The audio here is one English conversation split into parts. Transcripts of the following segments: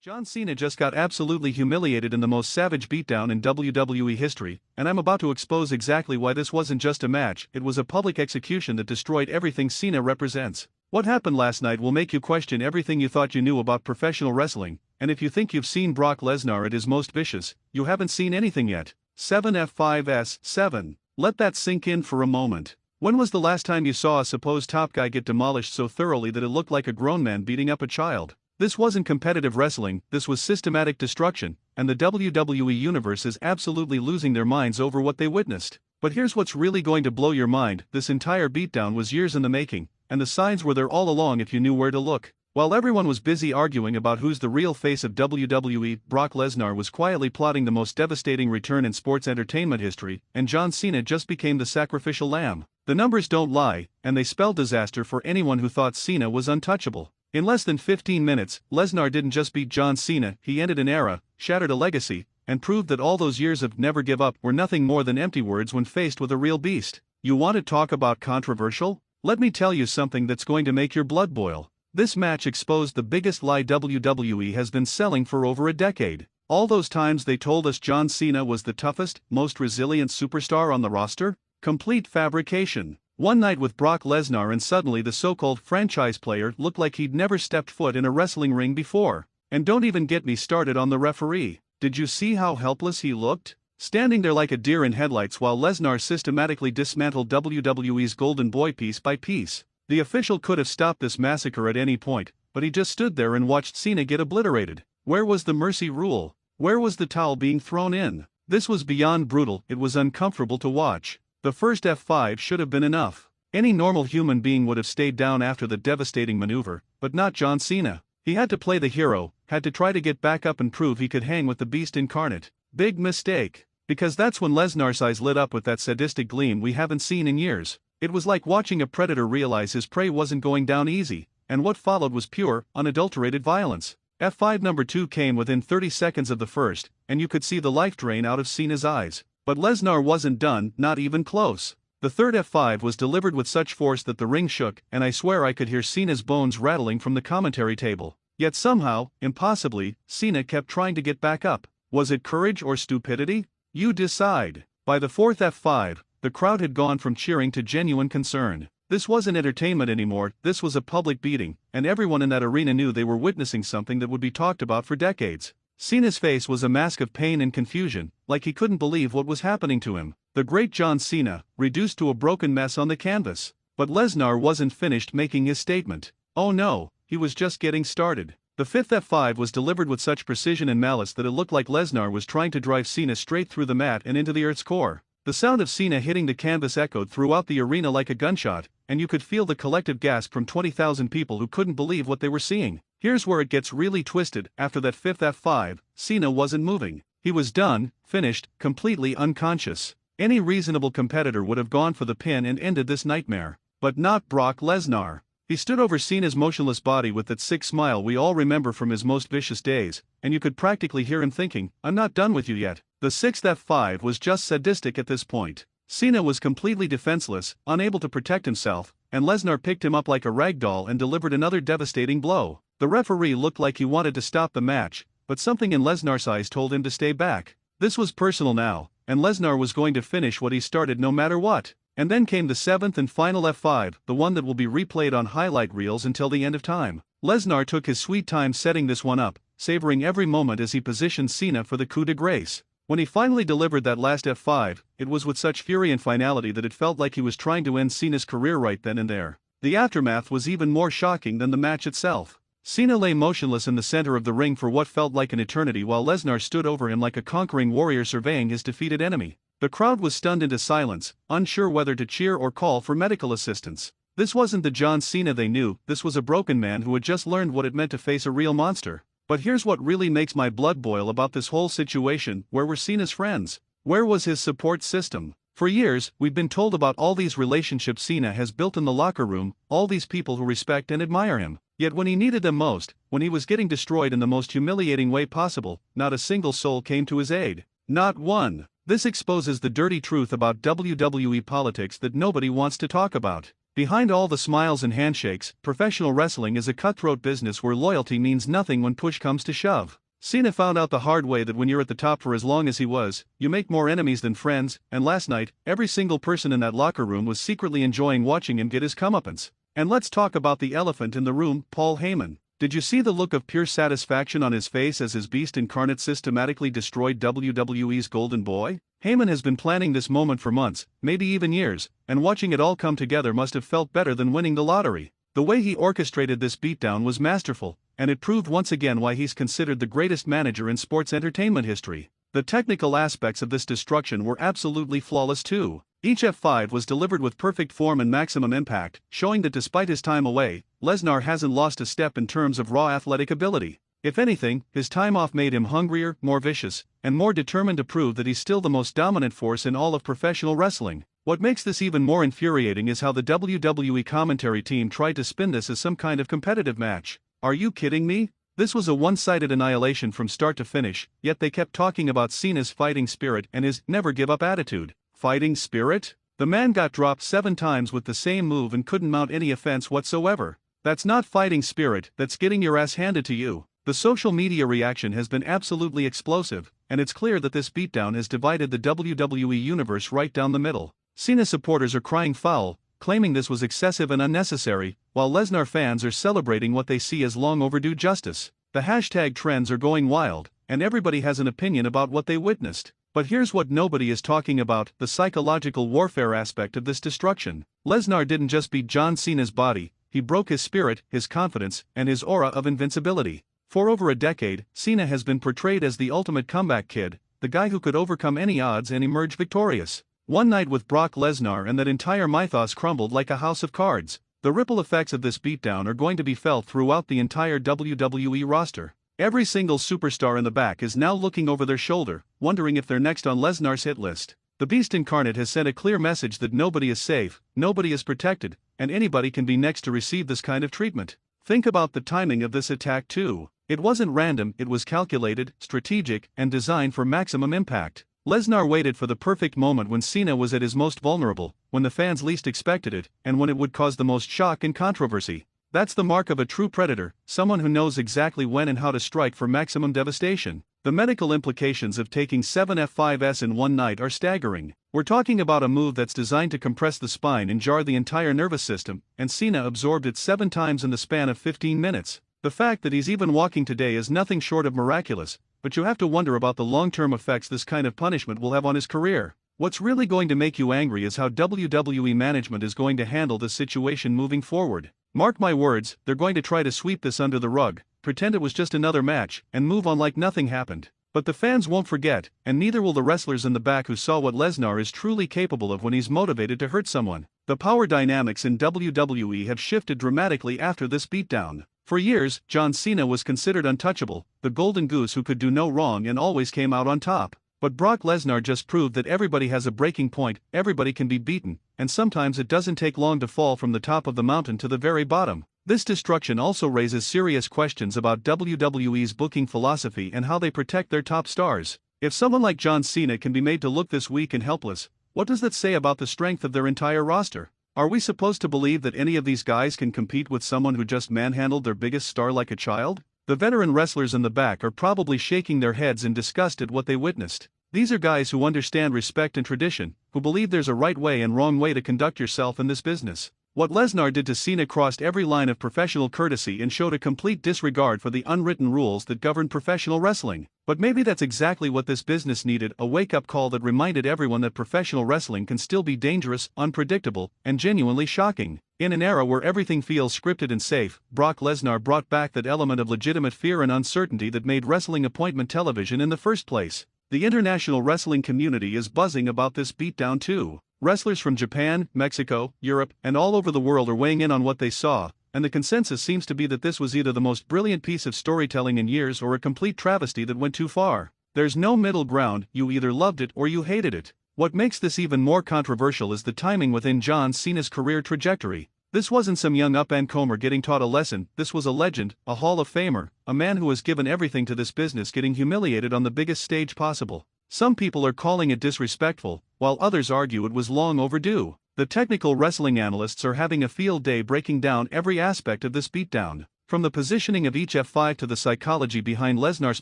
John Cena just got absolutely humiliated in the most savage beatdown in WWE history, and I'm about to expose exactly why this wasn't just a match, it was a public execution that destroyed everything Cena represents. What happened last night will make you question everything you thought you knew about professional wrestling, and if you think you've seen Brock Lesnar at his most vicious, you haven't seen anything yet. 7F5S7. Let that sink in for a moment. When was the last time you saw a supposed top guy get demolished so thoroughly that it looked like a grown man beating up a child? This wasn't competitive wrestling, this was systematic destruction, and the WWE Universe is absolutely losing their minds over what they witnessed. But here's what's really going to blow your mind: this entire beatdown was years in the making, and the signs were there all along if you knew where to look. While everyone was busy arguing about who's the real face of WWE, Brock Lesnar was quietly plotting the most devastating return in sports entertainment history, and John Cena just became the sacrificial lamb. The numbers don't lie, and they spell disaster for anyone who thought Cena was untouchable. In less than 15 minutes, Lesnar didn't just beat John Cena, he ended an era, shattered a legacy, and proved that all those years of never give up were nothing more than empty words when faced with a real beast. You want to talk about controversial? Let me tell you something that's going to make your blood boil. This match exposed the biggest lie WWE has been selling for over a decade. All those times they told us John Cena was the toughest, most resilient superstar on the roster? Complete fabrication. One night with Brock Lesnar and suddenly the so-called franchise player looked like he'd never stepped foot in a wrestling ring before. And don't even get me started on the referee. Did you see how helpless he looked? Standing there like a deer in headlights while Lesnar systematically dismantled WWE's golden boy piece by piece. The official could have stopped this massacre at any point, but he just stood there and watched Cena get obliterated. Where was the mercy rule? Where was the towel being thrown in? This was beyond brutal, it was uncomfortable to watch. The first F5 should have been enough. Any normal human being would have stayed down after the devastating maneuver, but not John Cena. He had to play the hero, had to try to get back up and prove he could hang with the beast incarnate. Big mistake. Because that's when Lesnar's eyes lit up with that sadistic gleam we haven't seen in years. It was like watching a predator realize his prey wasn't going down easy, and what followed was pure, unadulterated violence. F5 number 2 came within 30 seconds of the first, and you could see the life drain out of Cena's eyes. But Lesnar wasn't done, not even close. The third F5 was delivered with such force that the ring shook, and I swear I could hear Cena's bones rattling from the commentary table. Yet somehow, impossibly, Cena kept trying to get back up. Was it courage or stupidity? You decide. By the fourth F5, the crowd had gone from cheering to genuine concern. This wasn't entertainment anymore, this was a public beating, and everyone in that arena knew they were witnessing something that would be talked about for decades. Cena's face was a mask of pain and confusion, like he couldn't believe what was happening to him. The great John Cena, reduced to a broken mess on the canvas. But Lesnar wasn't finished making his statement. Oh no, he was just getting started. The fifth F5 was delivered with such precision and malice that it looked like Lesnar was trying to drive Cena straight through the mat and into the earth's core. The sound of Cena hitting the canvas echoed throughout the arena like a gunshot, and you could feel the collective gasp from 20,000 people who couldn't believe what they were seeing. Here's where it gets really twisted: after that fifth F5, Cena wasn't moving. He was done, finished, completely unconscious. Any reasonable competitor would have gone for the pin and ended this nightmare. But not Brock Lesnar. He stood over Cena's motionless body with that sick smile we all remember from his most vicious days, and you could practically hear him thinking, "I'm not done with you yet." The sixth F5 was just sadistic at this point. Cena was completely defenseless, unable to protect himself, and Lesnar picked him up like a rag doll and delivered another devastating blow. The referee looked like he wanted to stop the match, but something in Lesnar's eyes told him to stay back. This was personal now, and Lesnar was going to finish what he started no matter what. And then came the seventh and final F5, the one that will be replayed on highlight reels until the end of time. Lesnar took his sweet time setting this one up, savoring every moment as he positioned Cena for the coup de grace. When he finally delivered that last F5, it was with such fury and finality that it felt like he was trying to end Cena's career right then and there. The aftermath was even more shocking than the match itself. Cena lay motionless in the center of the ring for what felt like an eternity while Lesnar stood over him like a conquering warrior surveying his defeated enemy. The crowd was stunned into silence, unsure whether to cheer or call for medical assistance. This wasn't the John Cena they knew, this was a broken man who had just learned what it meant to face a real monster. But here's what really makes my blood boil about this whole situation: where were Cena's friends? Where was his support system? For years, we've been told about all these relationships Cena has built in the locker room, all these people who respect and admire him. Yet when he needed them most, when he was getting destroyed in the most humiliating way possible, not a single soul came to his aid. Not one. This exposes the dirty truth about WWE politics that nobody wants to talk about. Behind all the smiles and handshakes, professional wrestling is a cutthroat business where loyalty means nothing when push comes to shove. Cena found out the hard way that when you're at the top for as long as he was, you make more enemies than friends, and last night, every single person in that locker room was secretly enjoying watching him get his comeuppance. And let's talk about the elephant in the room, Paul Heyman. Did you see the look of pure satisfaction on his face as his beast incarnate systematically destroyed WWE's Golden Boy? Heyman has been planning this moment for months, maybe even years, and watching it all come together must have felt better than winning the lottery. The way he orchestrated this beatdown was masterful, and it proved once again why he's considered the greatest manager in sports entertainment history. The technical aspects of this destruction were absolutely flawless too. Each F5 was delivered with perfect form and maximum impact, showing that despite his time away, Lesnar hasn't lost a step in terms of raw athletic ability. If anything, his time off made him hungrier, more vicious, and more determined to prove that he's still the most dominant force in all of professional wrestling. What makes this even more infuriating is how the WWE commentary team tried to spin this as some kind of competitive match. Are you kidding me? This was a one-sided annihilation from start to finish, yet they kept talking about Cena's fighting spirit and his never-give-up attitude. Fighting spirit? The man got dropped 7 times with the same move and couldn't mount any offense whatsoever. That's not fighting spirit, that's getting your ass handed to you. The social media reaction has been absolutely explosive, and it's clear that this beatdown has divided the WWE universe right down the middle. Cena supporters are crying foul, claiming this was excessive and unnecessary, while Lesnar fans are celebrating what they see as long overdue justice. The hashtag trends are going wild, and everybody has an opinion about what they witnessed. But here's what nobody is talking about: the psychological warfare aspect of this destruction. Lesnar didn't just beat John Cena's body, he broke his spirit, his confidence, and his aura of invincibility. For over a decade, Cena has been portrayed as the ultimate comeback kid, the guy who could overcome any odds and emerge victorious. One night with Brock Lesnar and that entire mythos crumbled like a house of cards. The ripple effects of this beatdown are going to be felt throughout the entire WWE roster. Every single superstar in the back is now looking over their shoulder, wondering if they're next on Lesnar's hit list. The Beast Incarnate has sent a clear message that nobody is safe, nobody is protected, and anybody can be next to receive this kind of treatment. Think about the timing of this attack too. It wasn't random, it was calculated, strategic, and designed for maximum impact. Lesnar waited for the perfect moment when Cena was at his most vulnerable, when the fans least expected it, and when it would cause the most shock and controversy. That's the mark of a true predator, someone who knows exactly when and how to strike for maximum devastation. The medical implications of taking 7 F5s in one night are staggering. We're talking about a move that's designed to compress the spine and jar the entire nervous system, and Cena absorbed it 7 times in the span of 15 minutes. The fact that he's even walking today is nothing short of miraculous, but you have to wonder about the long-term effects this kind of punishment will have on his career. What's really going to make you angry is how WWE management is going to handle this situation moving forward. Mark my words, they're going to try to sweep this under the rug, pretend it was just another match, and move on like nothing happened. But the fans won't forget, and neither will the wrestlers in the back who saw what Lesnar is truly capable of when he's motivated to hurt someone. The power dynamics in WWE have shifted dramatically after this beatdown. For years, John Cena was considered untouchable, the golden goose who could do no wrong and always came out on top. But Brock Lesnar just proved that everybody has a breaking point, everybody can be beaten, and sometimes it doesn't take long to fall from the top of the mountain to the very bottom. This destruction also raises serious questions about WWE's booking philosophy and how they protect their top stars. If someone like John Cena can be made to look this weak and helpless, what does that say about the strength of their entire roster? Are we supposed to believe that any of these guys can compete with someone who just manhandled their biggest star like a child? The veteran wrestlers in the back are probably shaking their heads in disgust at what they witnessed. These are guys who understand respect and tradition, who believe there's a right way and wrong way to conduct yourself in this business. What Lesnar did to Cena crossed every line of professional courtesy and showed a complete disregard for the unwritten rules that govern professional wrestling. But maybe that's exactly what this business needed, a wake-up call that reminded everyone that professional wrestling can still be dangerous, unpredictable, and genuinely shocking. In an era where everything feels scripted and safe, Brock Lesnar brought back that element of legitimate fear and uncertainty that made wrestling appointment television in the first place. The international wrestling community is buzzing about this beatdown too. Wrestlers from Japan, Mexico, Europe, and all over the world are weighing in on what they saw, and the consensus seems to be that this was either the most brilliant piece of storytelling in years or a complete travesty that went too far. There's no middle ground, you either loved it or you hated it. What makes this even more controversial is the timing within John Cena's career trajectory. This wasn't some young up-and-comer getting taught a lesson, this was a legend, a Hall of Famer, a man who has given everything to this business getting humiliated on the biggest stage possible. Some people are calling it disrespectful, while others argue it was long overdue. The technical wrestling analysts are having a field day breaking down every aspect of this beatdown. From the positioning of each F5 to the psychology behind Lesnar's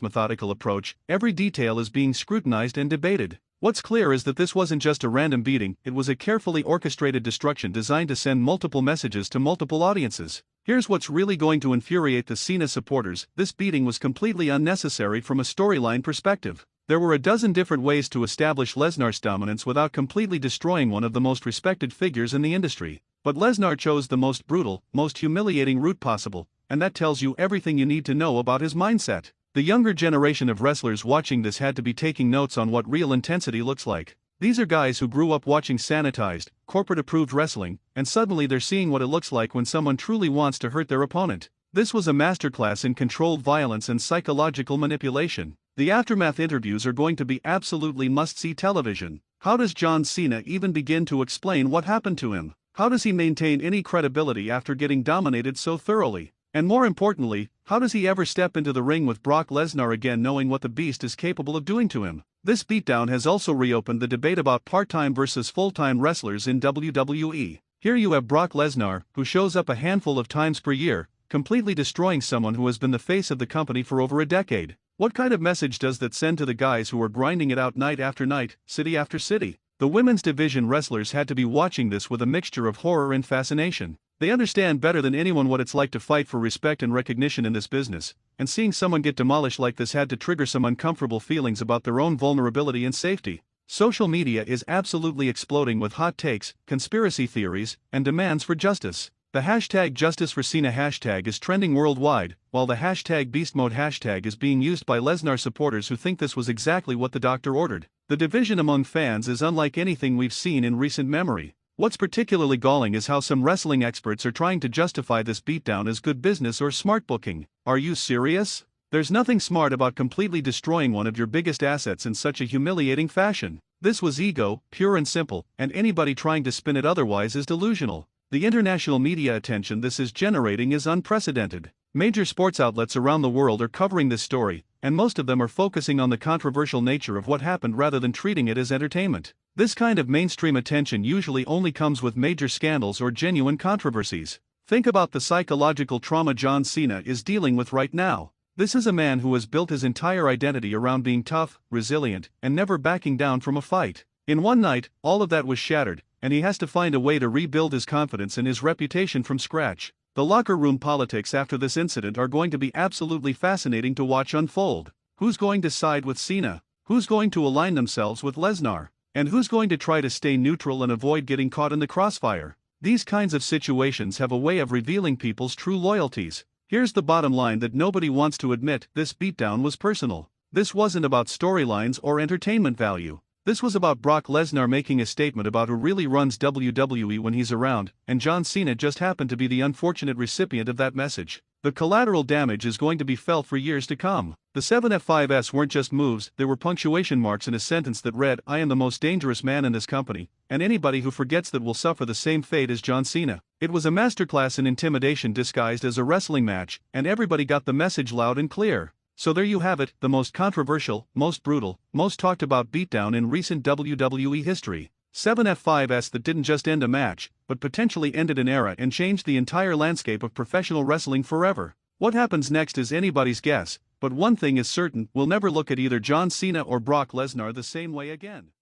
methodical approach, every detail is being scrutinized and debated. What's clear is that this wasn't just a random beating, it was a carefully orchestrated destruction designed to send multiple messages to multiple audiences. Here's what's really going to infuriate the Cena supporters: this beating was completely unnecessary from a storyline perspective. There were a dozen different ways to establish Lesnar's dominance without completely destroying one of the most respected figures in the industry. But Lesnar chose the most brutal, most humiliating route possible, and that tells you everything you need to know about his mindset. The younger generation of wrestlers watching this had to be taking notes on what real intensity looks like. These are guys who grew up watching sanitized, corporate-approved wrestling, and suddenly they're seeing what it looks like when someone truly wants to hurt their opponent. This was a masterclass in controlled violence and psychological manipulation. The aftermath interviews are going to be absolutely must-see television. How does John Cena even begin to explain what happened to him? How does he maintain any credibility after getting dominated so thoroughly? And more importantly, how does he ever step into the ring with Brock Lesnar again knowing what the Beast is capable of doing to him? This beatdown has also reopened the debate about part-time versus full-time wrestlers in WWE. Here you have Brock Lesnar, who shows up a handful of times per year, completely destroying someone who has been the face of the company for over a decade. What kind of message does that send to the guys who are grinding it out night after night, city after city? The women's division wrestlers had to be watching this with a mixture of horror and fascination. They understand better than anyone what it's like to fight for respect and recognition in this business, and seeing someone get demolished like this had to trigger some uncomfortable feelings about their own vulnerability and safety. Social media is absolutely exploding with hot takes, conspiracy theories, and demands for justice. The hashtag Justice for Cena hashtag is trending worldwide, while the hashtag Beast Mode hashtag is being used by Lesnar supporters who think this was exactly what the doctor ordered. The division among fans is unlike anything we've seen in recent memory. What's particularly galling is how some wrestling experts are trying to justify this beatdown as good business or smart booking. Are you serious? There's nothing smart about completely destroying one of your biggest assets in such a humiliating fashion. This was ego, pure and simple, and anybody trying to spin it otherwise is delusional. The international media attention this is generating is unprecedented. Major sports outlets around the world are covering this story, and most of them are focusing on the controversial nature of what happened rather than treating it as entertainment. This kind of mainstream attention usually only comes with major scandals or genuine controversies. Think about the psychological trauma John Cena is dealing with right now. This is a man who has built his entire identity around being tough, resilient, and never backing down from a fight. In one night, all of that was shattered, and he has to find a way to rebuild his confidence and his reputation from scratch. The locker room politics after this incident are going to be absolutely fascinating to watch unfold. Who's going to side with Cena? Who's going to align themselves with Lesnar? And who's going to try to stay neutral and avoid getting caught in the crossfire? These kinds of situations have a way of revealing people's true loyalties. Here's the bottom line that nobody wants to admit: this beatdown was personal. This wasn't about storylines or entertainment value. This was about Brock Lesnar making a statement about who really runs WWE when he's around, and John Cena just happened to be the unfortunate recipient of that message. The collateral damage is going to be felt for years to come. The 7F5s weren't just moves, they were punctuation marks in a sentence that read, "I am the most dangerous man in this company, and anybody who forgets that will suffer the same fate as John Cena." It was a masterclass in intimidation disguised as a wrestling match, and everybody got the message loud and clear. So there you have it, the most controversial, most brutal, most talked about beatdown in recent WWE history. 7F5s that didn't just end a match, but potentially ended an era and changed the entire landscape of professional wrestling forever. What happens next is anybody's guess, but one thing is certain: we'll never look at either John Cena or Brock Lesnar the same way again.